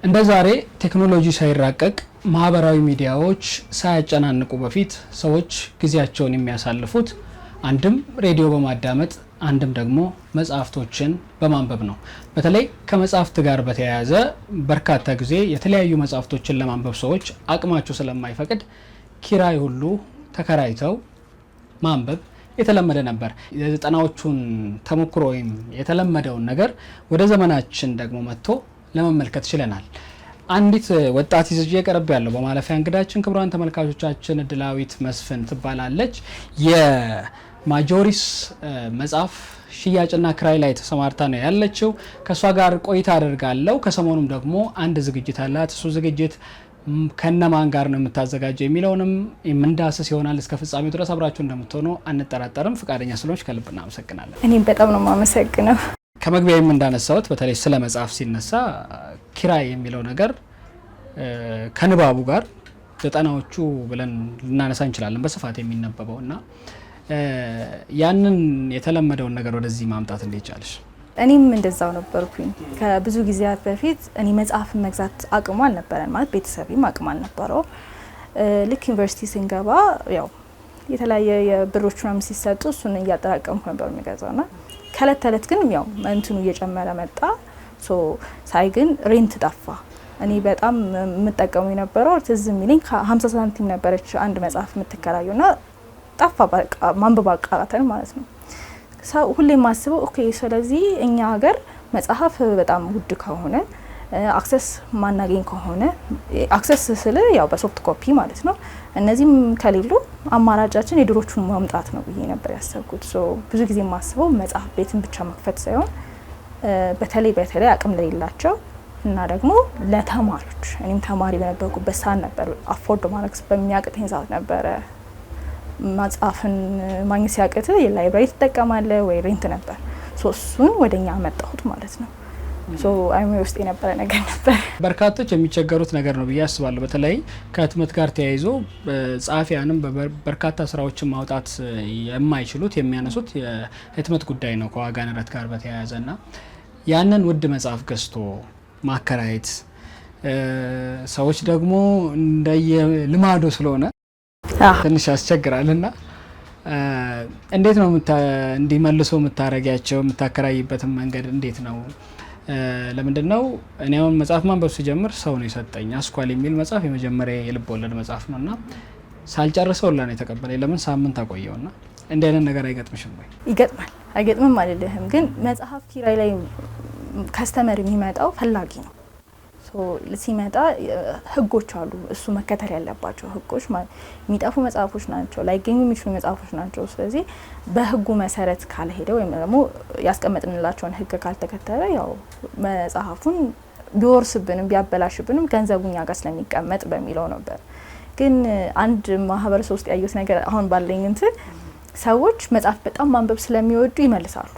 እንደ ዛሬ ቴክኖሎጂ ሳይራቀቅ ማህበራዊ ሚዲያዎች ሳያጨናንቁ በፊት ሰዎች ጊዜያቸውን የሚያሳልፉት አንድም ሬዲዮ በማዳመጥ አንድም ደግሞ መጽሐፍቶችን በማንበብ ነው። በተለይ ከመጽሐፍት ጋር በተያያዘ በርካታ ጊዜ የተለያዩ መጽሐፍቶችን ለማንበብ ሰዎች አቅማቸው ስለማይፈቅድ ኪራይ ሁሉ ተከራይተው ማንበብ የተለመደ ነበር። የዘጠናዎቹን ተሞክሮ ወይም የተለመደውን ነገር ወደ ዘመናችን ደግሞ መጥቶ ለመመልከት ችለናል። አንዲት ወጣት ይዘጄ ቀርብ ያለው በማለፊያ እንግዳችን ክቡራን ተመልካቾቻችን ድላዊት መስፍን ትባላለች። የማጆሪስ መጽሐፍ ሽያጭና ክራይ ላይ ተሰማርታ ነው ያለችው። ከሷ ጋር ቆይታ አደርጋለሁ። ከሰሞኑም ደግሞ አንድ ዝግጅት አላት። እሱ ዝግጅት ከነማን ጋር ነው የምታዘጋጀው የሚለውንም የምንዳስስ ይሆናል። እስከ ፍጻሜው ድረስ አብራችሁ እንደምትሆኑ አንጠራጠርም። ፈቃደኛ ስለሆንሽ ከልብ እናመሰግናለን። እኔም በጣም ነው የማመሰግነው። ከመግቢያም እንዳነሳሁት በተለይ ስለ መጽሐፍ ሲነሳ ኪራይ የሚለው ነገር ከንባቡ ጋር ዘጠናዎቹ ብለን ልናነሳ እንችላለን በስፋት የሚነበበው እና ያንን የተለመደውን ነገር ወደዚህ ማምጣት እንዴት ቻለሽ? እኔም እንደዛው ነበርኩኝ። ከብዙ ጊዜያት በፊት እኔ መጽሐፍ መግዛት አቅሙ አልነበረን፣ ማለት ቤተሰቤም አቅም አልነበረው። ልክ ዩኒቨርሲቲ ስንገባ ያው የተለያየ የብሮች ምናምን ሲሰጡ እሱን እያጠራቀምኩ ነበር የሚገዛውና ከእለት ተእለት ግን ያው እንትኑ እየጨመረ መጣ። ሳይ ግን ሬንት ጠፋ። እኔ በጣም የምጠቀሙ የነበረው ትዝ የሚለኝ ከ50 ሳንቲም ነበረች አንድ መጽሐፍ የምትከራዩና ጠፋ። በቃ ማንበብ አቃተን ማለት ነው። ሁሌ የማስበው ኦኬ፣ ስለዚህ እኛ ሀገር መጽሐፍ በጣም ውድ ከሆነ አክሰስ ማናገኝ ከሆነ አክሰስ ስለ ያው በሶፍት ኮፒ ማለት ነው፣ እነዚህም ከሌሉ አማራጫችን የድሮቹን ማምጣት ነው ብዬ ነበር ያሰብኩት። ብዙ ጊዜ የማስበው መጽሐፍ ቤትን ብቻ መክፈት ሳይሆን በተለይ አቅም ለሌላቸው እና ደግሞ ለተማሪዎች፣ እኔም ተማሪ በነበርኩበት ሰዓት ነበር አፎርድ ማድረግ በሚያቅተኝ ሰዓት ነበረ መጽሐፍን ማግኘት ሲያቅት የላይብራሪ ትጠቀማለህ ወይ ሬንት ነበር። እሱን ወደኛ አመጣሁት ማለት ነው። አይሜ ውስጥ የነበረ ነገር ነበር። በርካቶች የሚቸገሩት ነገር ነው ብዬ አስባለሁ። በተለይ ከህትመት ጋር ተያይዞ ጸሐፊያንም በርካታ ስራዎችን ማውጣት የማይችሉት የሚያነሱት የህትመት ጉዳይ ነው ከዋጋ ንረት ጋር በተያያዘና ያንን ውድ መጽሐፍ ገዝቶ ማከራየት ሰዎች ደግሞ እንደየልማዶ ስለሆነ ትንሽ ያስቸግራልና እንዴት ነው እንዲመልሶ የምታረጋቸው? የምታከራይበትን መንገድ እንዴት ነው? ለምንድነው እኔ አሁን መጽሐፍ ማንበብ ሲጀምር ሰው ነው የሰጠኝ። አስኳል የሚል መጽሐፍ የመጀመሪያ የልብ ወለድ መጽሐፍ ነውና ሳልጨርሰው ላ ነው የተቀበለኝ። ለምን ሳምንት አቆየውና እንዲህ አይነት ነገር አይገጥምሽም ወይ? ይገጥማል። አይገጥምም አልልህም፣ ግን መጽሐፍ ኪራይ ላይ ከስተመር የሚመጣው ፈላጊ ነው። ሲመጣ ህጎች አሉ፣ እሱ መከተል ያለባቸው ህጎች ማለት የሚጠፉ መጽሐፎች ናቸው፣ ላይገኙ የሚችሉ መጽሐፎች ናቸው። ስለዚህ በህጉ መሰረት ካልሄደ ወይም ደግሞ ያስቀመጥንላቸውን ህግ ካልተከተለ ያው መጽሐፉን ቢወርስብንም ቢያበላሽብንም ገንዘቡ እኛ ጋር ስለሚቀመጥ በሚለው ነበር። ግን አንድ ማህበረሰብ ውስጥ ያዩት ነገር አሁን ባለኝ እንትን ሰዎች መጽሐፍ በጣም ማንበብ ስለሚወዱ ይመልሳሉ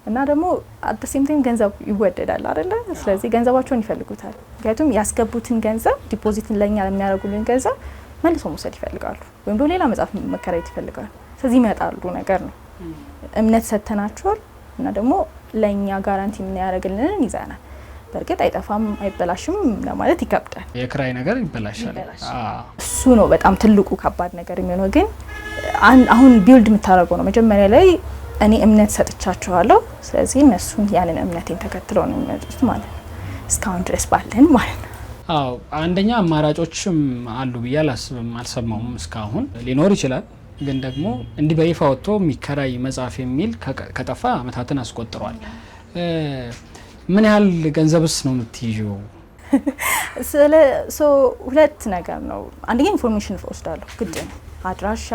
እና ደግሞ አት ዘ ሴም ታይም ገንዘብ ይወደዳል አይደለ? ስለዚህ ገንዘባቸውን ይፈልጉታል። ምክንያቱም ያስገቡትን ገንዘብ ዲፖዚትን ለኛ የሚያደርጉልን ገንዘብ መልሶ መውሰድ ይፈልጋሉ፣ ወይም ደግሞ ሌላ መጽሐፍ መከራየት ይፈልጋሉ። ስለዚህ ይመጣሉ ነገር ነው። እምነት ሰተናቸዋል እና ደግሞ ለኛ ጋራንቲ ምን ያደርግልንን ይዛናል። በእርግጥ አይጠፋም አይበላሽም ለማለት ይከብዳል። የክራይ ነገር ይበላሻል። እሱ ነው በጣም ትልቁ ከባድ ነገር የሚሆነው። ግን አሁን ቢልድ የምታደርገው ነው መጀመሪያ ላይ እኔ እምነት ሰጥቻቸዋለሁ። ስለዚህ እነሱን ያንን እምነቴን ተከትለው ነው የሚመጡት ማለት ነው፣ እስካሁን ድረስ ባለን ማለት ነው። አንደኛ አማራጮችም አሉ ብዬ አላስብም፣ አልሰማሁም እስካሁን። ሊኖር ይችላል፣ ግን ደግሞ እንዲህ በይፋ ወጥቶ የሚከራይ መጽሐፍ የሚል ከጠፋ አመታትን አስቆጥሯል። ምን ያህል ገንዘብስ ነው የምትይዥው? ሁለት ነገር ነው። አንደኛ ኢንፎርሜሽን ወስዳለሁ፣ ግድ ነው። አድራሻ፣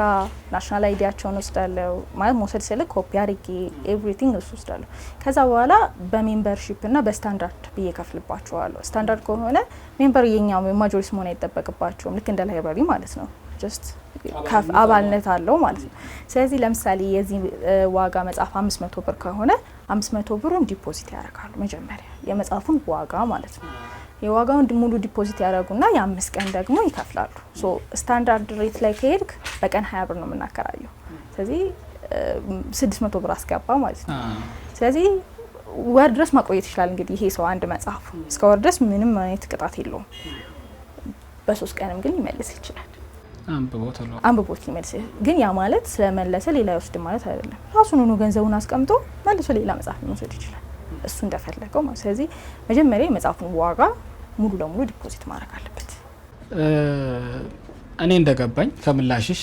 ናሽናል አይዲያቸውን ወስዳለሁ። ማለት መውሰድ ስለ ኮፒ አድርጌ ኤቭሪቲንግ ወስዳለሁ። ከዛ በኋላ በሜምበርሺፕ እና በስታንዳርድ ብዬ ከፍልባቸዋለሁ። ስታንዳርድ ከሆነ ሜምበር የኛው ማጆሪስ መሆን አይጠበቅባቸውም፣ ልክ እንደ ላይብራሪ ማለት ነው። ጀስት አባልነት አለው ማለት ነው። ስለዚህ ለምሳሌ የዚህ ዋጋ መጽሐፍ 500 ብር ከሆነ 500 ብሩን ዲፖዚት ያደርጋሉ መጀመሪያ የመጽሐፉን ዋጋ ማለት ነው። የዋጋውን ሙሉ ዲፖዚት ያደርጉና የ5 ቀን ደግሞ ይከፍላሉ። ስታንዳርድ ሬት ላይ ከሄድክ በቀን 20 ብር ነው የምናከራየው። ስለዚህ 600 ብር አስገባ ማለት ነው። ስለዚህ ወር ድረስ ማቆየት ይችላል። እንግዲህ ይሄ ሰው አንድ መጽሐፍ እስከ ወር ድረስ ምንም አይነት ቅጣት የለውም። በ3 ቀንም ግን ሊመልስ ይችላል። አንብቦት ሊመልስ ግን ያ ማለት ስለመለሰ ሌላ ይወስድ ማለት አይደለም። ራሱን ሆኖ ገንዘቡን አስቀምጦ መልሶ ሌላ መጽሐፍ መውሰድ ይችላል እሱ እንደፈለገው ማለት። ስለዚህ መጀመሪያ የመጽሐፉን ዋጋ ሙሉ ለሙሉ ዲፖዚት ማድረግ አለበት። እኔ እንደገባኝ ከምላሽሽ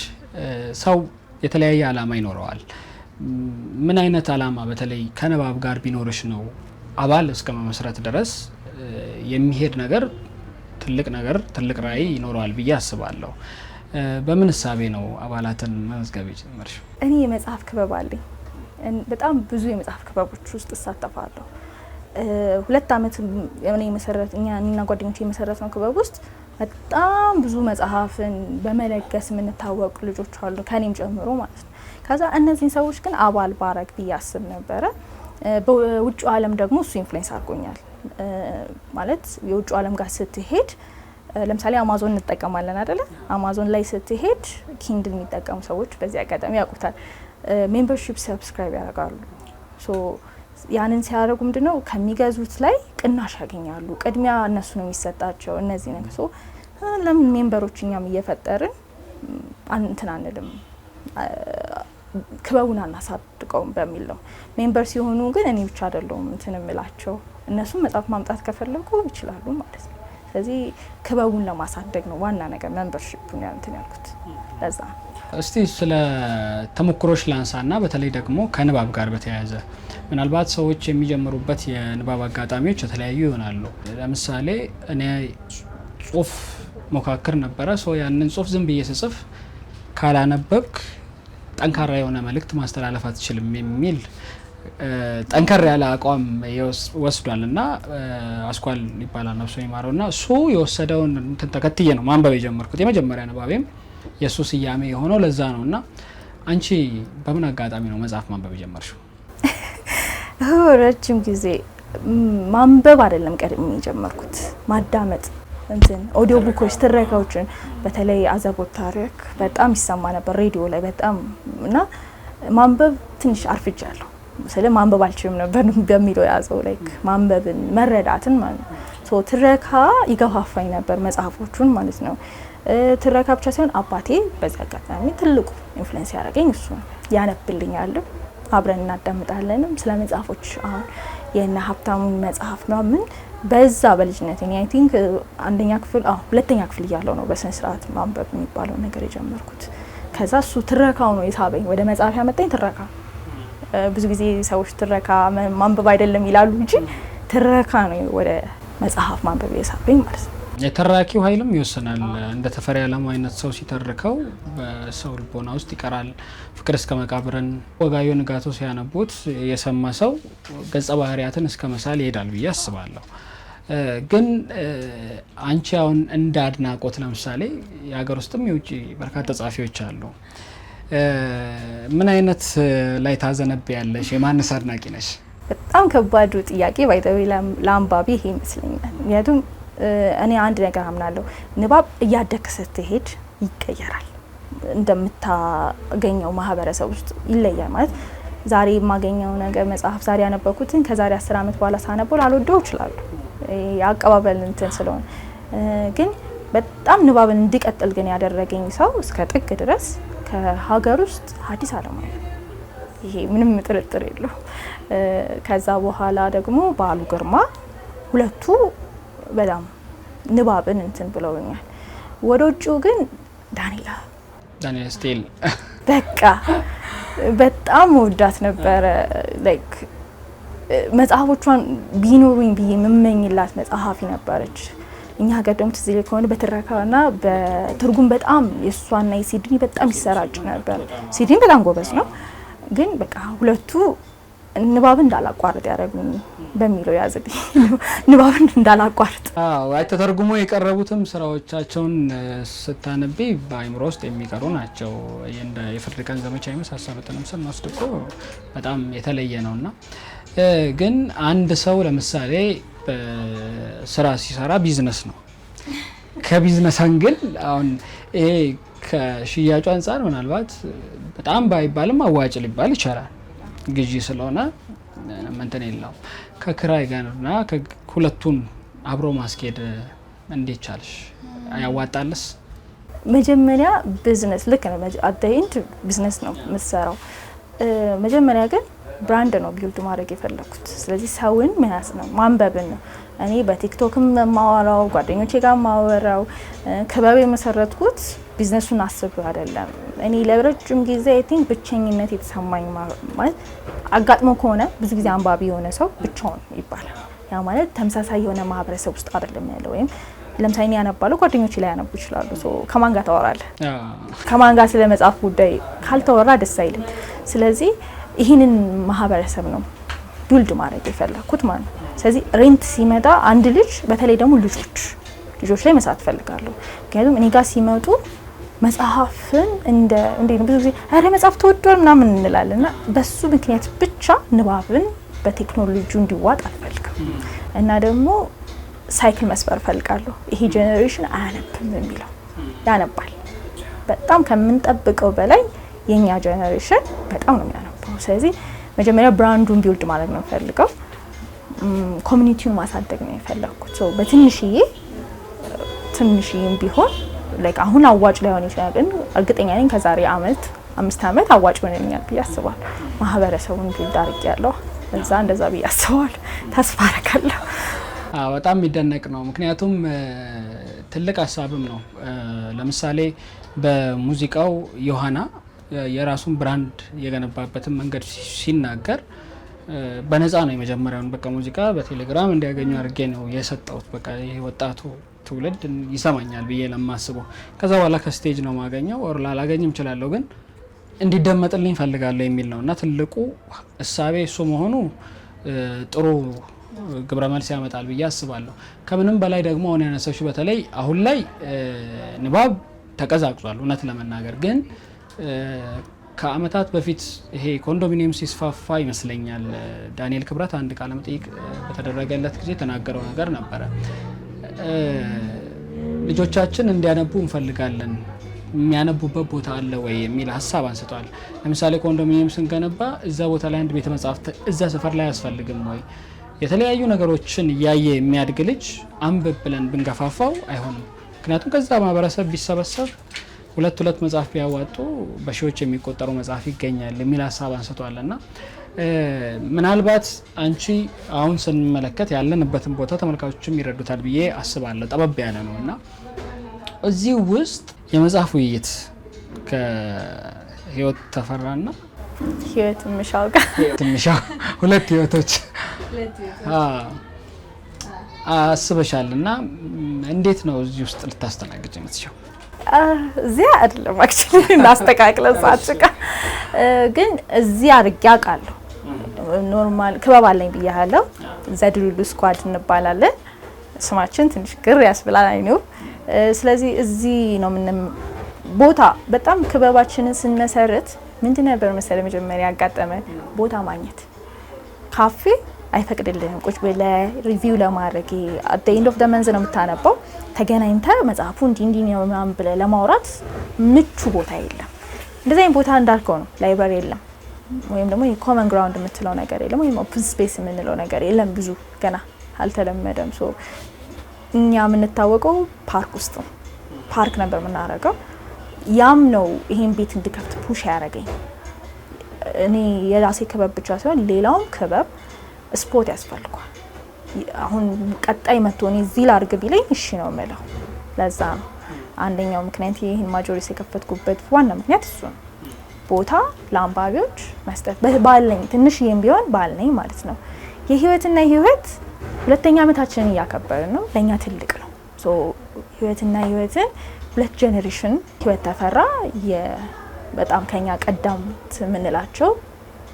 ሰው የተለያየ አላማ ይኖረዋል። ምን አይነት አላማ በተለይ ከንባብ ጋር ቢኖርሽ ነው አባል እስከ መመስረት ድረስ የሚሄድ ነገር ትልቅ ራዕይ ይኖረዋል ብዬ አስባለሁ። በምን እሳቤ ነው አባላትን መመዝገብ የጀመርሽው? እኔ የመጽሐፍ ክበብ አለኝ። በጣም ብዙ የመጽሐፍ ክበቦች ውስጥ እሳተፋለሁ። 2 አመት እኔና ጓደኞቼ የመሰረት ነው ክበብ ውስጥ በጣም ብዙ መጽሐፍን በመለገስ የምንታወቁ ልጆች አሉ ከኔም ጨምሮ ማለት ነው። ከዛ እነዚህን ሰዎች ግን አባል ባረግ ብዬ አስብ ነበረ። በውጭው ዓለም ደግሞ እሱ ኢንፍሉዌንስ አድርጎኛል ማለት የውጭው ዓለም ጋር ስትሄድ ለምሳሌ አማዞን እንጠቀማለን አይደለ? አማዞን ላይ ስትሄድ ኪንድል የሚጠቀሙ ሰዎች በዚህ አጋጣሚ ያውቁታል። ሜምበርሺፕ ሰብስክራይብ ያደርጋሉ። ሶ ያንን ሲያደርጉ ምንድነው ከሚገዙት ላይ ቅናሽ ያገኛሉ። ቅድሚያ እነሱ ነው የሚሰጣቸው። እነዚህ ነገር ሶ ለምን ሜምበሮች እኛም እየፈጠርን እንትን አንልም ክበቡን አናሳድቀውም በሚል ነው። ሜምበር ሲሆኑ ግን እኔ ብቻ አይደለሁም እንትን እምላቸው፣ እነሱም መጽሐፍ ማምጣት ከፈለጉ ይችላሉ ማለት ነው። ስለዚህ ክበቡን ለማሳደግ ነው ዋና ነገር ሜምበርሺፑን እንትን ያልኩት ለዛ። እስቲ ስለ ተሞክሮች ላንሳና በተለይ ደግሞ ከንባብ ጋር በተያያዘ ምናልባት ሰዎች የሚጀምሩበት የንባብ አጋጣሚዎች የተለያዩ ይሆናሉ። ለምሳሌ እኔ ጽሁፍ ሞካክር ነበረ። ያንን ጽሁፍ ዝም ብዬ ስጽፍ ካላነበብክ ጠንካራ የሆነ መልእክት ማስተላለፍ አትችልም የሚል ጠንከር ያለ አቋም ወስዷል እና አስኳል ይባላል ነፍሱ ይማረው እና እሱ የወሰደውን እንትን ተከትዬ ነው ማንበብ የጀመርኩት። የመጀመሪያ ንባቤም የእሱ ስያሜ የሆነው ለዛ ነው። እና አንቺ በምን አጋጣሚ ነው መጽሐፍ ማንበብ የጀመርሽው? ረጅም ጊዜ ማንበብ አይደለም ቀድሜ የጀመርኩት ማዳመጥ እንትን ኦዲዮ ቡኮች ትረካዎችን በተለይ አዘቦት ታሪክ በጣም ይሰማ ነበር ሬዲዮ ላይ በጣም እና ማንበብ ትንሽ አርፍጃለሁ። ስለ ማንበብ አልችልም ነበር በሚለው ያዘው ላይክ ማንበብን መረዳትን ማለት ነው። ሶ ትረካ ይገፋፋኝ ነበር መጽሐፎቹን ማለት ነው። ትረካ ብቻ ሳይሆን አባቴ በዚህ አጋጣሚ ትልቁ ኢንፍሉዌንስ ያደረገኝ እሱ ነው። ያነብልኛል፣ አብረን እናዳምጣለንም ስለ መጽሐፎች አሁን የነ ሀብታሙን መጽሐፍ ምናምን በዛ በልጅነት እኔ አይ ቲንክ ሁለተኛ ክፍል እያለሁ ነው በስነ ስርዓት ማንበብ የሚባለው ነገር የጀመርኩት። ከዛ እሱ ትረካው ነው የሳበኝ ወደ መጽሐፍ ያመጣኝ ትረካ። ብዙ ጊዜ ሰዎች ትረካ ማንበብ አይደለም ይላሉ እንጂ ትረካ ነው ወደ መጽሐፍ ማንበብ የሳበኝ ማለት ነው። የተራኪው ኃይልም ይወሰናል። እንደ ተፈሪ ዓለሙ አይነት ሰው ሲተርከው በሰው ልቦና ውስጥ ይቀራል። ፍቅር እስከ መቃብርን፣ ወጋዮ ንጋቶ ሲያነቡት የሰማ ሰው ገጸ ባህሪያትን እስከ መሳል ይሄዳል ብዬ አስባለሁ። ግን አንቺ አሁን እንደ አድናቆት ለምሳሌ የሀገር ውስጥም የውጭ በርካታ ጸሐፊዎች አሉ። ምን አይነት ላይ ታዘነብያለሽ? የማንስ አድናቂ ነሽ? በጣም ከባዱ ጥያቄ ባይተው ለአንባቢ ይሄ ይመስለኛል። ምክንያቱም እኔ አንድ ነገር አምናለሁ፣ ንባብ እያደገ ስትሄድ ይቀየራል። እንደምታገኘው ማህበረሰብ ውስጥ ይለያል። ማለት ዛሬ የማገኘው ነገር መጽሐፍ ዛሬ ያነበብኩትን ከዛሬ 10 አመት በኋላ ሳነበው ላልወደው እችላለሁ። ያቀባበል እንትን ስለሆነ ግን በጣም ንባብን እንዲቀጥል ግን ያደረገኝ ሰው እስከ ጥግ ድረስ ከሀገር ውስጥ ሐዲስ ዓለማየሁ፣ ይሄ ምንም ጥርጥር የለው። ከዛ በኋላ ደግሞ በዓሉ ግርማ፣ ሁለቱ በጣም ንባብን እንትን ብለውኛል። ወደ ውጭው ግን ዳንኤል ስቲል በቃ በጣም ወዳት ነበረ። ላይክ መጽሐፎቿን ቢኖሩኝ ብዬ የምመኝላት መጽሐፊ ነበረች። እኛ ሀገር ደግሞ ትዝ ይለኝ ከሆነ በትረካና በትርጉም በጣም የእሷና የሲድኒ በጣም ይሰራጭ ነበር። ሲድኒ በጣም ጎበዝ ነው፣ ግን በቃ ሁለቱ ንባብን እንዳላቋርጥ ያደረጉኝ በሚለው ያዝልኝ። ንባብን እንዳላቋርጥ አይ ተተርጉሞ የቀረቡትም ስራዎቻቸውን ስታነቢ በአይምሮ ውስጥ የሚቀሩ ናቸው። እንደ የፍርድ ቀን ዘመቻ የመሳሰሉትንም ስንወስድ እኮ በጣም የተለየ ነውና ግን አንድ ሰው ለምሳሌ ስራ ሲሰራ ቢዝነስ ነው። ከቢዝነስ አንግል አሁን ይሄ ከሽያጩ አንጻር ምናልባት በጣም ባይባልም አዋጭ ሊባል ይችላል። ግዢ ስለሆነ እንትን የለውም። ከክራይ ጋርና ሁለቱን አብሮ ማስኬድ እንዴት ቻልሽ? ያዋጣልስ? መጀመሪያ ቢዝነስ ልክ ነው። አደይንት ቢዝነስ ነው የምትሰራው። መጀመሪያ ግን ብራንድ ነው ቢልድ ማድረግ የፈለኩት። ስለዚህ ሰውን መያዝ ነው፣ ማንበብን ነው። እኔ በቲክቶክም ማወራው ጓደኞቼ ጋር ማወራው ክበብ የመሰረትኩት ቢዝነሱን አስቤ አይደለም። እኔ ለረጅም ጊዜ አይ ቲንክ ብቸኝነት የተሰማኝ ማለት አጋጥሞ ከሆነ ብዙ ጊዜ አንባቢ የሆነ ሰው ብቻውን ይባላል። ያ ማለት ተመሳሳይ የሆነ ማህበረሰብ ውስጥ አይደለም ያለው። ወይም ለምሳሌ እኔ ያነባለሁ፣ ጓደኞቼ ላይ ያነቡ ይችላሉ። ከማን ጋር ታወራለህ? ከማን ጋር ስለ መጽሐፍ ጉዳይ ካልተወራ ደስ አይልም። ስለዚህ ይህንን ማህበረሰብ ነው ቢልድ ማድረግ የፈለኩት ማለት ነው። ስለዚህ ሬንት ሲመጣ አንድ ልጅ በተለይ ደግሞ ልጆች ላይ መስራት እፈልጋለሁ። ምክንያቱም እኔ ጋር ሲመጡ መጽሐፍን እንደ ብዙ ጊዜ አረ መጽሐፍ ተወዷል ምናምን እንላለን እና በሱ ምክንያት ብቻ ንባብን በቴክኖሎጂው እንዲዋጥ አልፈልግም። እና ደግሞ ሳይክል መስበር እፈልጋለሁ። ይሄ ጄኔሬሽን አያነብም የሚለው ያነባል። በጣም ከምንጠብቀው በላይ የኛ ጄኔሬሽን በጣም ነው የሚያነበው። ስለዚህ መጀመሪያ ብራንዱን ቢልድ ማድረግ ነው የምፈልገው። ኮሚኒቲውን ማሳደግ ነው የፈለኩት። ትንሽዬም ቢሆን ላይክ አሁን አዋጭ ላይሆን ይችላል፣ ግን እርግጠኛ ነኝ ከዛሬ 5 ዓመት አዋጭ ሆነኛል ብዬ አስባለሁ። ማህበረሰቡን ቢልድ አድርጌያለሁ። እንደዛ ብዬ አስባለሁ። ተስፋ አደርጋለሁ። በጣም የሚደነቅ ነው። ምክንያቱም ትልቅ ሀሳብም ነው። ለምሳሌ በሙዚቃው ዮሐና የራሱን ብራንድ የገነባበትን መንገድ ሲናገር በነፃ ነው የመጀመሪያውን በቃ ሙዚቃ በቴሌግራም እንዲያገኙ አድርጌ ነው የሰጠሁት። በቃ ይሄ ወጣቱ ትውልድ ይሰማኛል ብዬ ለማስበው ከዛ በኋላ ከስቴጅ ነው ማገኘው ኦር ላላገኝም እችላለሁ፣ ግን እንዲደመጥልኝ ፈልጋለሁ የሚል ነው እና ትልቁ እሳቤ እሱ መሆኑ ጥሩ ግብረ መልስ ያመጣል ብዬ አስባለሁ። ከምንም በላይ ደግሞ አሁን ያነሳሽው በተለይ አሁን ላይ ንባብ ተቀዛቅዟል እውነት ለመናገር ግን ከአመታት በፊት ይሄ ኮንዶሚኒየም ሲስፋፋ ይመስለኛል ዳንኤል ክብረት አንድ ቃለ መጠይቅ በተደረገለት ጊዜ ተናገረው ነገር ነበረ። ልጆቻችን እንዲያነቡ እንፈልጋለን፣ የሚያነቡበት ቦታ አለ ወይ የሚል ሀሳብ አንስቷል። ለምሳሌ ኮንዶሚኒየም ስንገነባ እዛ ቦታ ላይ አንድ ቤተ መጻሕፍት እዛ ሰፈር ላይ ያስፈልግም ወይ? የተለያዩ ነገሮችን እያየ የሚያድግ ልጅ አንብብ ብለን ብንገፋፋው አይሆንም። ምክንያቱም ከዛ ማህበረሰብ ቢሰበሰብ ሁለት መጽሐፍ ቢያዋጡ በሺዎች የሚቆጠሩ መጽሐፍ ይገኛል የሚል ሀሳብ አንስቷል። እና ምናልባት አንቺ አሁን ስንመለከት ያለንበትን ቦታ ተመልካቾችም ይረዱታል ብዬ አስባለሁ። ጠበብ ያለ ነው እና እዚህ ውስጥ የመጽሐፍ ውይይት ከህይወት ተፈራና ህይወት ምሻው ጋር ሁለት ህይወቶች አስበሻል እና እንዴት ነው እዚህ ውስጥ ልታስተናግጅ የምትችለው? እዚያ አይደለም አክቹሊ እናስተካክለን ሳጭቃ ግን እዚህ አድርጌ አውቃለሁ። ኖርማል ክበብ አለኝ ብያለሁ። ዘድሉሉ ስኳድ እንባላለን። ስማችን ትንሽ ግር ያስብላል አይነው። ስለዚህ እዚህ ነው ቦታ በጣም ክበባችንን ስንመሰርት ምንድን ነበር መሰለ መጀመሪያ ያጋጠመ ቦታ ማግኘት ካፌ አይፈቅድልህም። ቁጭ ብለህ ሪቪው ለማድረግ at the end of the month ነው የምታነበው። ተገናኝተህ መጽሐፉ እንዲህ ነው ምናምን ብለህ ለማውራት ምቹ ቦታ የለም። እንደዚህ አይነት ቦታ እንዳልከው ነው ላይብረሪ የለም፣ ወይም ደግሞ የኮመን ግራውንድ የምትለው ነገር የለም፣ ወይም ኦፕን ስፔስ የምንለው ነገር የለም። ብዙ ገና አልተለመደም። እኛ የምንታወቀው ፓርክ ውስጥ ነው። ፓርክ ነበር የምናደርገው። ያም ነው ይሄን ቤት እንድከፍት ፑሽ ያደረገኝ። እኔ የራሴ ክበብ ብቻ ሳይሆን ሌላውም ክበብ ስፖርት ያስፈልጓል። አሁን ቀጣይ መጥቶ እኔ እዚህ ላድርግ ቢለኝ እሺ ነው የምለው። ለዛ ነው አንደኛው ምክንያት ይሄን ማጆሪስ የከፈትኩበት ዋና ምክንያት እሱ ነው። ቦታ ለአንባቢዎች መስጠት ባለኝ ትንሽዬም ቢሆን ባለኝ ማለት ነው። የህይወትና ህይወት ሁለተኛ ዓመታችንን እያከበርን ነው። ለኛ ትልቅ ነው። ህይወትና ህይወትን ሁለት ጄኔሬሽን ህይወት ተፈራ በጣም ከኛ ቀዳምት የምንላቸው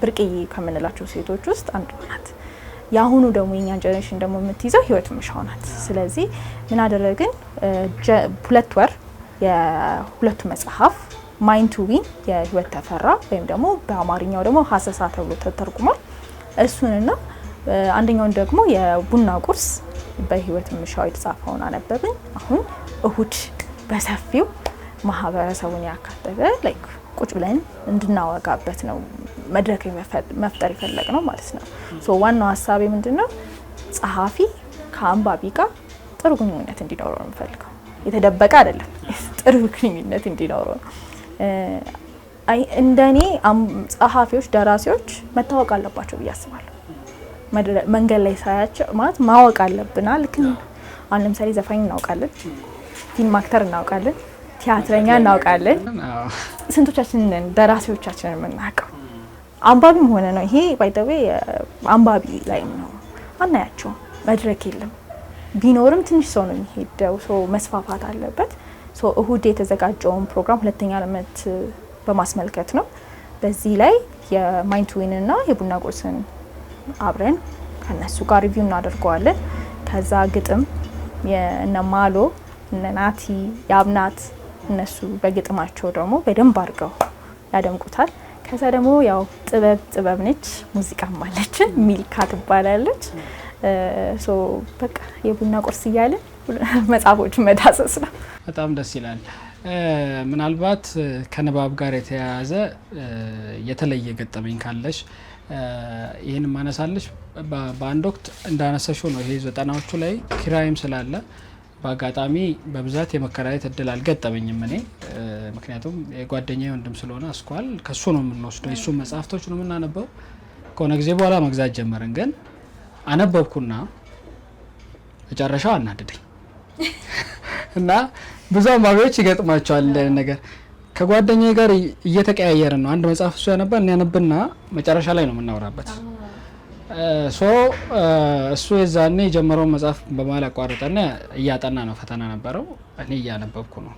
ብርቅዬ ከምንላቸው ሴቶች ውስጥ አንዱ ናት። ያሁኑ ደግሞ የኛ ጄኔሬሽን ደግሞ የምትይዘው ህይወት ምሻው ናት። ስለዚህ ምን አደረግን? 2 ወር የሁለቱ መጽሐፍ ማይንድ ቱ ዊን የህይወት ተፈራ ወይም ደግሞ በአማርኛው ደግሞ ሀሰሳ ተብሎ ተተርጉሟል። እሱንና አንደኛውን ደግሞ የቡና ቁርስ በህይወት ምሻው የተጻፈውን አነበብን። አሁን እሁድ በሰፊው ማህበረሰቡን ያካተተ ቁጭ ብለን እንድናወጋበት ነው መድረክ መፍጠር ይፈለግ ነው ማለት ነው። ሶ ዋናው ሀሳቤ ምንድነው ጸሐፊ ከአንባቢ ጋር ጥሩ ግንኙነት እንዲኖረው ነው የምፈልገው። የተደበቀ አይደለም፣ ጥሩ ግንኙነት እንዲኖረው ነው። እንደኔ ጸሐፊዎች፣ ደራሲዎች መታወቅ አለባቸው ብዬ አስባለሁ። መንገድ ላይ ሳያቸው ማለት ማወቅ አለብና ልክ አሁን ለምሳሌ ዘፋኝ እናውቃለን፣ ፊልም አክተር እናውቃለን፣ ቲያትረኛ እናውቃለን። ስንቶቻችን ደራሲዎቻችንን የምናውቀው? አንባቢም ሆነ ነው ይሄ ባይ ዘ ዌይ አንባቢ ላይ ነው አናያቸው። መድረክ የለም፣ ቢኖርም ትንሽ ሰው ነው የሚሄደው። ሶ መስፋፋት አለበት። ሶ እሁድ የተዘጋጀውን ፕሮግራም 2ኛ ዓመት በማስመልከት ነው። በዚህ ላይ የማይንድ ቱ ዊን እና የቡና ቁርስን አብረን ከነሱ ጋር ሪቪው እናደርገዋለን። ከዛ ግጥም የነ ማሎ እነ ናቲ ያብናት እነሱ በግጥማቸው ደግሞ በደንብ አድርገው ያደምቁታል። ከዛ ደግሞ ያው ጥበብ ነች፣ ሙዚቃም አለች፣ ሚልካ ትባላለች። ሶ በቃ የቡና ቁርስ እያለን መጽሐፎች መዳሰስ ነው። በጣም ደስ ይላል። ምናልባት ከንባብ ጋር የተያያዘ የተለየ ገጠመኝ ካለሽ ይህን ማነሳለሽ። በአንድ ወቅት እንዳነሳሽው ነው ይሄ 90ዎቹ ላይ ኪራይም ስላለ በአጋጣሚ በብዛት የመከራየት እድል አልገጠመኝም እኔ። ምክንያቱም የጓደኛዬ ወንድም ስለሆነ አስኳል ከሱ ነው የምንወስደው፣ የሱ መጽሐፍቶች ነው የምናነበው። ከሆነ ጊዜ በኋላ መግዛት ጀመርን። ግን አነበብኩና መጨረሻው አናደደኝ እና ብዙ አንባቢዎች ይገጥማቸዋል ነገር። ከጓደኛዬ ጋር እየተቀያየርን ነው። አንድ መጽሐፍ እሱ ያነባል፣ እኔ ያነብና መጨረሻ ላይ ነው የምናወራበት። እሱ የዛኔ የጀመረውን መጽሐፍ በመሀል አቋረጠና እያጠና ነው፣ ፈተና ነበረው። እኔ እያነበብኩ ነው።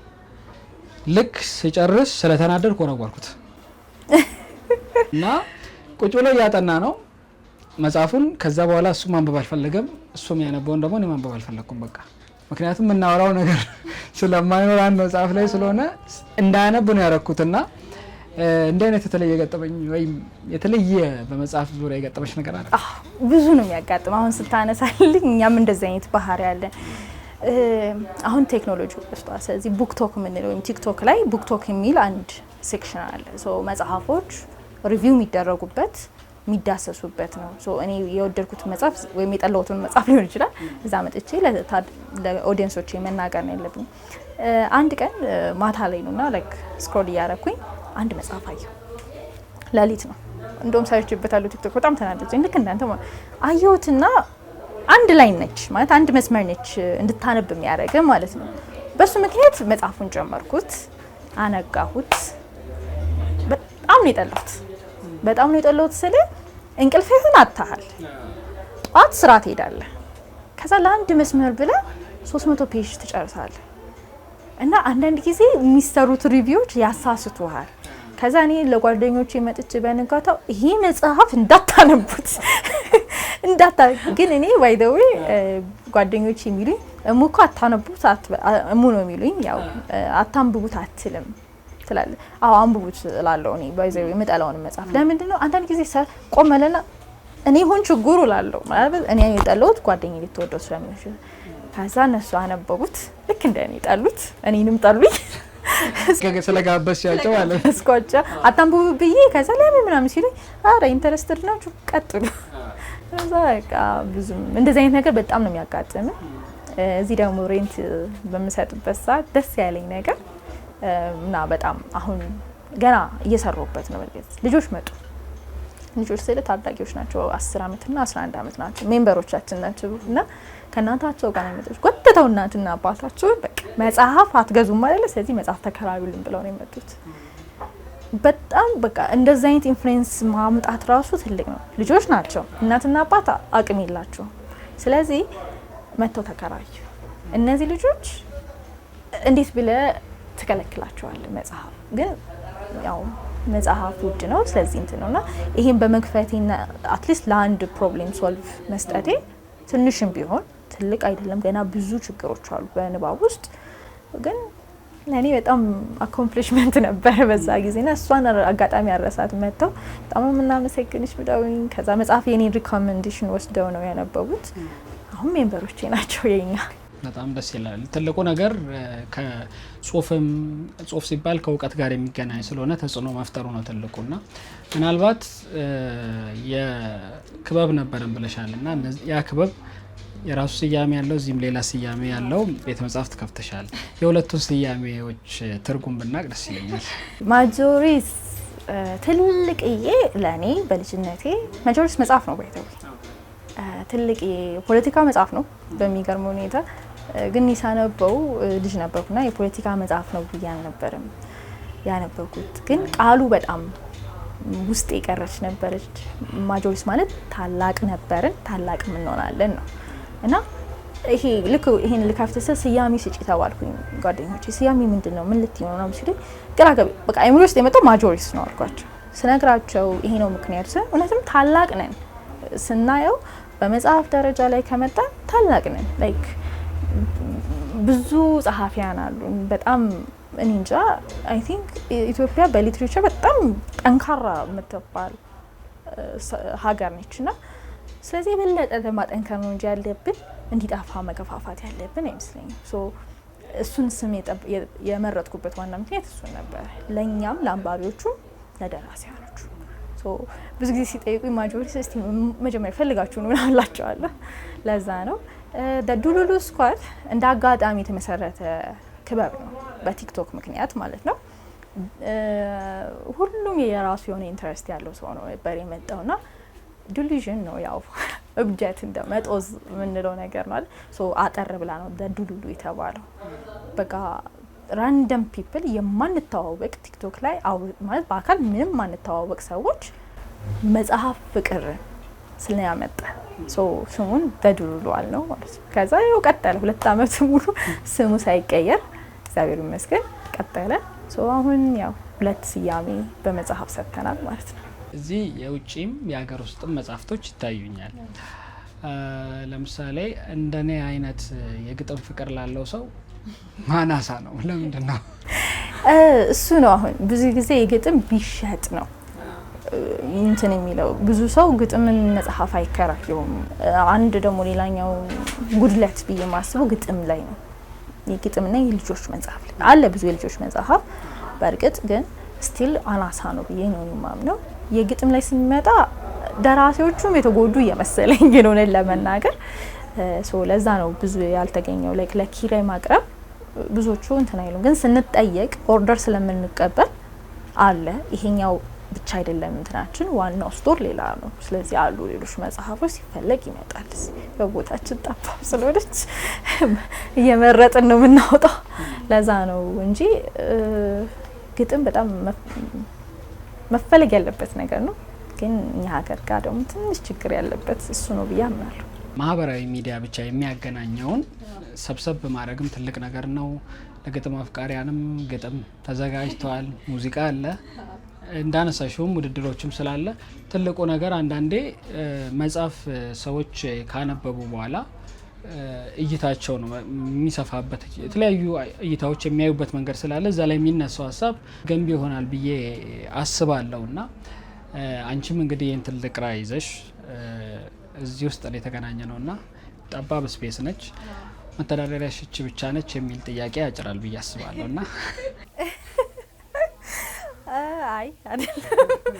ልክ ሲጨርስ ስለተናደድኩ ወረወርኩት እና ቁጭ ብሎ እያጠና ነው መጽሐፉን። ከዛ በኋላ እሱ ማንበብ አልፈለገም፣ እሱም ያነበውን ደግሞ እኔ ማንበብ አልፈለግኩም። በቃ ምክንያቱም የምናወራው ነገር ስለማይኖር አንድ መጽሐፍ ላይ ስለሆነ እንዳያነብ ነው ያደረኩትና እንደ አይነት የተለየ ገጠመኝ ወይም የተለየ በመጽሐፍ ዙሪያ የገጠመሽ ነገር አለ? ብዙ ነው የሚያጋጥም። አሁን ስታነሳልኝ እኛም እንደዚህ አይነት ባህሪ አለ። አሁን ቴክኖሎጂ ወስቷል። ስለዚህ ቡክቶክ የምንለው ወይም ቲክቶክ ላይ ቡክቶክ የሚል አንድ ሴክሽን አለ። ሶ መጽሐፎች ሪቪው የሚደረጉበት የሚዳሰሱበት ነው። ሶ እኔ የወደድኩት መጽሐፍ ወይም የጠላሁትን መጽሐፍ ሊሆን ይችላል እዛ መጥቼ ለኦዲየንሶቼ መናገር ነው ያለብኝ። አንድ ቀን ማታ ላይ ነውና ላይክ ስክሮል እያደረኩኝ አንድ መጽሐፍ አየሁ። ሌሊት ነው እንደውም ሰርችበታለሁ ቲክቶክ። በጣም ተናደድኩኝ። ልክ እንዳንተ አየሁትና አንድ ላይ ነች ማለት አንድ መስመር ነች እንድታነብ የሚያደርግ ማለት ነው። በሱ ምክንያት መጽሐፉን ጀመርኩት፣ አነጋሁት። በጣም ነው የጠላሁት ስለ እንቅልፍህን አታሃል። ጧት ስራ ትሄዳለህ፣ ከዛ ለአንድ መስመር ብለህ 300 ፔጅ ትጨርሳለህ እና አንዳንድ ጊዜ የሚሰሩት ሪቪዎች ያሳስቱሃል። ከዛ እኔ ለጓደኞቼ መጥቼ በንጋታው ይሄ መጽሐፍ እንዳታነቡት ግን እኔ ባይ ዘ ዌይ ጓደኞቼ የሚሉኝ እሙኮ አታነቡት እሙ ነው የሚሉኝ። ያው አታንብቡት አትልም ትላለህ። አዎ አንብቡት እላለሁ እኔ ባይ ዘ ዌይ የምጠላውን መጽሐፍ። ለምንድን ነው አንዳንድ ጊዜ ቆመለና እኔ ሆን ችግሩ እላለሁ ማለት እኔ የጠላሁት ጓደኛዬ ልትወደው ስለሚችል ከዛ እነሱ አነበቡት፣ ልክ እንደኔ ጠሉት፣ እኔንም ጠሉኝ። ስለጋበስ ያቸው ማለት እስኮቻ አታንብቡ ብዬ ከዛ ለምን ምናምን ሲሉኝ አረ ኢንተረስትድ ናችሁ ቀጥሉ። ከዛ በቃ ብዙም እንደዚህ አይነት ነገር በጣም ነው የሚያጋጥም። እዚህ ደግሞ ሬንት በምሰጥበት ሰዓት ደስ ያለኝ ነገር እና በጣም አሁን ገና እየሰሩበት ነው። ልጆች መጡ። ልጆች ስለ ታዳጊዎች ናቸው፣ 10 አመት እና 11 አመት ናቸው። ሜምበሮቻችን ናቸው እና ከእናታቸው ጋር ነው የመጡት። ጎትተው እናትና አባታቸው በቃ መጽሐፍ አትገዙም ማለት ስለዚህ መጽሐፍ ተከራዩልን ብለው ነው የመጡት። በጣም በቃ እንደዚህ አይነት ኢንፍሉዌንስ ማምጣት ራሱ ትልቅ ነው። ልጆች ናቸው፣ እናትና አባት አቅም የላቸው። ስለዚህ መተው ተከራዩ። እነዚህ ልጆች እንዴት ብለህ ትከለክላቸዋለህ? መጽሐፍ ግን ያው መጽሐፍ ውድ ነው፣ ስለዚህ እንትን ነውና ይሄን በመክፈቴና አትሊስት ለአንድ ፕሮብሌም ሶልቭ መስጠቴ ትንሽም ቢሆን ትልቅ አይደለም። ገና ብዙ ችግሮች አሉ በንባብ ውስጥ። ግን ለኔ በጣም አኮምፕሊሽመንት ነበር በዛ ጊዜና እሷን አጋጣሚ አረሳት መተው በጣም የምናመሰግንሽ ብለውኝ ከዛ መጽሐፍ የኔ ሪኮሜንዴሽን ወስደው ነው ያነበቡት። አሁን ሜምበሮቼ ናቸው የኛ። በጣም ደስ ይላል። ትልቁ ነገር ጽሁፍ ሲባል ከእውቀት ጋር የሚገናኝ ስለሆነ ተጽዕኖ መፍጠሩ ነው ትልቁና ምናልባት የክበብ ነበረን ብለሻልና ያ ክበብ የራሱ ስያሜ ያለው እዚህም ሌላ ስያሜ ያለው ቤተ መጻሕፍት ከፍተሻል። የሁለቱን ስያሜዎች ትርጉም ብናቅ ደስ ይለኛል። ማጆሪስ ትልቅዬ ለእኔ በልጅነቴ ማጆሪስ መጽሐፍ ነው ባይተው ትልቅ የፖለቲካ መጽሐፍ ነው። በሚገርም ሁኔታ ግን ሳነበው ልጅ ነበርኩና የፖለቲካ መጽሐፍ ነው ብዬ አልነበረም ያነበብኩት። ግን ቃሉ በጣም ውስጥ የቀረች ነበረች። ማጆሪስ ማለት ታላቅ ነበርን ታላቅ እንሆናለን ነው እና ይሄ ልክ ይሄን ልካፍተሰ ስያሜ ስጪ ተባልኩኝ። ጓደኞቼ ስያሜ ምንድነው ምን ልትይ ነው ሲሉኝ ግራ ገባ። በቃ አይምሮ ውስጥ የመጣው ማጆሪስ ነው አልኳቸው። ስነግራቸው ይሄ ነው ምክንያቱ እውነትም ታላቅ ነን ስናየው በመጽሐፍ ደረጃ ላይ ከመጣ ታላቅ ነን። ላይክ ብዙ ጸሐፊያን አሉ በጣም እኔ እንጃ አይ ቲንክ ኢትዮጵያ በሊትሬቸር በጣም ጠንካራ የምትባል ሀገር ነችና ስለዚህ የበለጠ ለማጠንከር ነው እንጂ ያለብን እንዲጣፋ መገፋፋት ያለብን አይመስለኝም። ሶ እሱን ስም የመረጥኩበት ዋና ምክንያት እሱ ነበር፣ ለኛም ለአንባቢዎቹም ለደራሲያኖቹ። ሶ ብዙ ጊዜ ሲጠይቁ ማጆሪስ እስቲ መጀመሪያ ፈልጋችሁ ነው አላቸዋለሁ። ለዛ ነው ዱሉሉ ስኳድ እንደ አጋጣሚ የተመሰረተ ክበብ ነው በቲክቶክ ምክንያት ማለት ነው። ሁሉም የራሱ የሆነ ኢንተረስት ያለው ሰው ነው ነበር የመጣውና ዲሉዥን ነው ያው እብጀት እንደ መጦዝ የምንለው ነገር ነው። ሶ አጠር ብላ ነው ዱሉሉ የተባለው። በቃ ራንደም ፒፕል የማንተዋወቅ ቲክቶክ ላይ ማለት በአካል ምንም ማንተዋወቅ ሰዎች መጽሐፍ ፍቅር ስለያመጣ ሶ ስሙን ዱሉሉ አልነው ማለት ነው። ከዛ ያው ቀጠለ 2 አመት ሙሉ ስሙ ሳይቀየር እግዚአብሔር ይመስገን ቀጠለ። ሶ አሁን ያው 2 ስያሜ በመጽሐፍ ሰጥተናል ማለት ነው። እዚህ የውጪም የሀገር ውስጥም መጽሐፍቶች ይታዩኛል። ለምሳሌ እንደኔ አይነት የግጥም ፍቅር ላለው ሰው ማናሳ ነው። ለምንድን ነው እሱ ነው አሁን ብዙ ጊዜ የግጥም ቢሸጥ ነው እንትን የሚለው ብዙ ሰው ግጥምን መጽሐፍ አይከራከሩም። አንድ ደግሞ ሌላኛው ጉድለት ብዬ ማስበው ግጥም ላይ ነው። የግጥምና የልጆች መጽሐፍ ላይ አለ ብዙ የልጆች መጽሐፍ በእርግጥ ግን ስቲል አናሳ ነው ብዬ ነው የማምነው። የግጥም ላይ ስንመጣ ደራሲዎቹም የተጎዱ እየመሰለኝ ነው ለመናገር። ሶ ለዛ ነው ብዙ ያልተገኘው። ላይክ ለኪራይ ማቅረብ ብዙዎቹ እንትን አይሉም፣ ግን ስንጠየቅ ኦርደር ስለምንቀበል አለ ይሄኛው ብቻ አይደለም እንትናችን ዋናው ስቶር ሌላ ነው። ስለዚህ አሉ ሌሎች መጽሐፎች ሲፈለግ ይመጣል። በቦታችን ጠባብ ስለሆነች እየመረጥን ነው የምናወጣው። ለዛ ነው እንጂ ግጥም በጣም መፈለግ ያለበት ነገር ነው። ግን እኛ ሀገር ጋር ደግሞ ትንሽ ችግር ያለበት እሱ ነው ብዬ አምናለሁ። ማህበራዊ ሚዲያ ብቻ የሚያገናኘውን ሰብሰብ ማድረግም ትልቅ ነገር ነው። ለግጥም አፍቃሪያንም ግጥም ተዘጋጅተዋል፣ ሙዚቃ አለ፣ እንዳነሳሽውም ውድድሮችም ስላለ ትልቁ ነገር አንዳንዴ መጽሐፍ ሰዎች ካነበቡ በኋላ እይታቸው ነው የሚሰፋበት፣ የተለያዩ እይታዎች የሚያዩበት መንገድ ስላለ እዛ ላይ የሚነሳው ሀሳብ ገንቢ ይሆናል ብዬ አስባለሁና አንቺም እንግዲህ ይህን ትልቅ ራዕይ ይዘሽ እዚህ ውስጥ ነው የተገናኘ ነውና ጠባብ ስፔስ ነች፣ መተዳደሪያሽ እቺ ብቻ ነች የሚል ጥያቄ ያጭራል ብዬ አስባለሁና አይ አይደለም።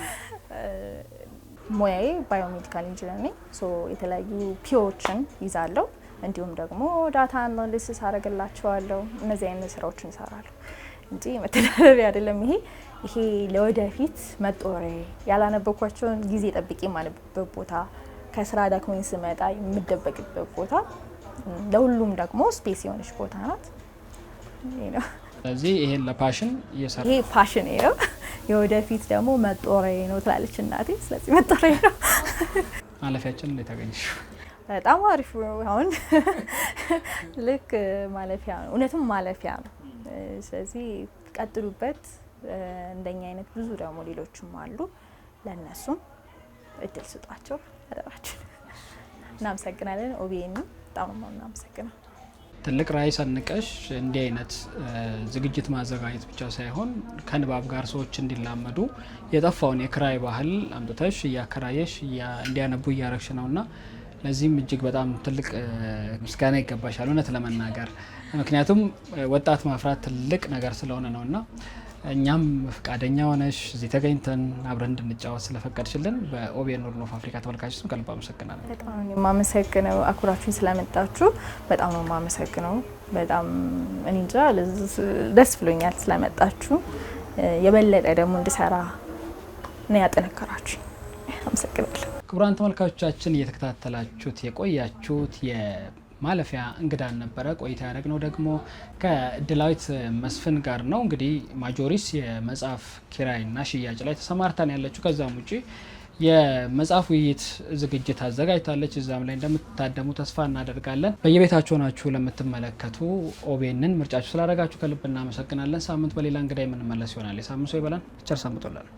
ሙያዬ ባዮሜዲካል ኢንጂነር ነኝ። ሶ የተለያዩ ፒዎችን ይዛለሁ፣ እንዲሁም ደግሞ ዳታ አናሊሲስ አደርግላቸዋለሁ። እነዚህ አይነት ስራዎችን እሰራለሁ እንጂ መተዳደሪያ አይደለም። ይሄ ለወደፊት መጦሪያ ያላነበብኳቸውን ጊዜ ጠብቄ የማነብበት ቦታ፣ ከስራ ዳክሞኝ ስመጣ የምደበቅበት ቦታ፣ ለሁሉም ደግሞ ስፔስ የሆነች ቦታ ናት። ስለዚህ ይሄን ለፓሽን እየሰራ ይሄ ፓሽን ነው፣ የወደፊት ደግሞ መጦሪያ ነው ትላለች እናቴ። ስለዚህ መጦሪያ ነው። ማለፊያችን እንዴት አገኘሽ? በጣም አሪፍ ነው። አሁን ልክ ማለፊያ ነው፣ እውነትም ማለፊያ ነው። ስለዚህ ቀጥሉበት። እንደኛ አይነት ብዙ ደግሞ ሌሎችም አሉ፣ ለነሱም እድል ስጧቸው አደራችን። እናመሰግናለን። ኦቢኤን በጣም ነው እናመሰግናለን። ትልቅ ራዕይ ሰንቀሽ እንዲህ አይነት ዝግጅት ማዘጋጀት ብቻ ሳይሆን ከንባብ ጋር ሰዎች እንዲላመዱ የጠፋውን የክራይ ባህል አምጥተሽ እያከራየሽ እንዲያነቡ እያረግሽ ነውና ለዚህም እጅግ በጣም ትልቅ ምስጋና ይገባሻል እውነት ለመናገር ምክንያቱም ወጣት ማፍራት ትልቅ ነገር ስለሆነ ነውና እኛም ፈቃደኛ ሆነሽ እዚህ ተገኝተን አብረን እንድንጫወት ስለፈቀድሽልን በኦቤን ሆርን ኦፍ አፍሪካ ተመልካቾች ስም ከልብ አመሰግናለሁ። በጣም ነው የማመሰግነው አኩራችሁኝ ስለመጣችሁ በጣም ነው የማመሰግነው። በጣም እኔ እንጃ ደስ ብሎኛል ስለመጣችሁ የበለጠ ደግሞ እንድሰራ ነው ያጠነከራችሁ። አመሰግናለሁ። ክቡራን ተመልካቾቻችን እየተከታተላችሁት የቆያችሁት ማለፊያ እንግዳን ነበረ። ቆይታ ያደረግነው ደግሞ ከእድላዊት መስፍን ጋር ነው። እንግዲህ ማጆሪስ የመጽሐፍ ኪራይና ሽያጭ ላይ ተሰማርታን ያለችው ከዛም ውጪ የመጽሐፍ ውይይት ዝግጅት አዘጋጅታለች። እዛም ላይ እንደምትታደሙ ተስፋ እናደርጋለን። በየቤታችሁ ሆናችሁ ለምትመለከቱ ኦቤንን ምርጫችሁ ስላደረጋችሁ ከልብ እናመሰግናለን። ሳምንት በሌላ እንግዳ የምንመለስ ይሆናል። የሳምንት ሰው ይበላን። ቸር ሰንብቱልን።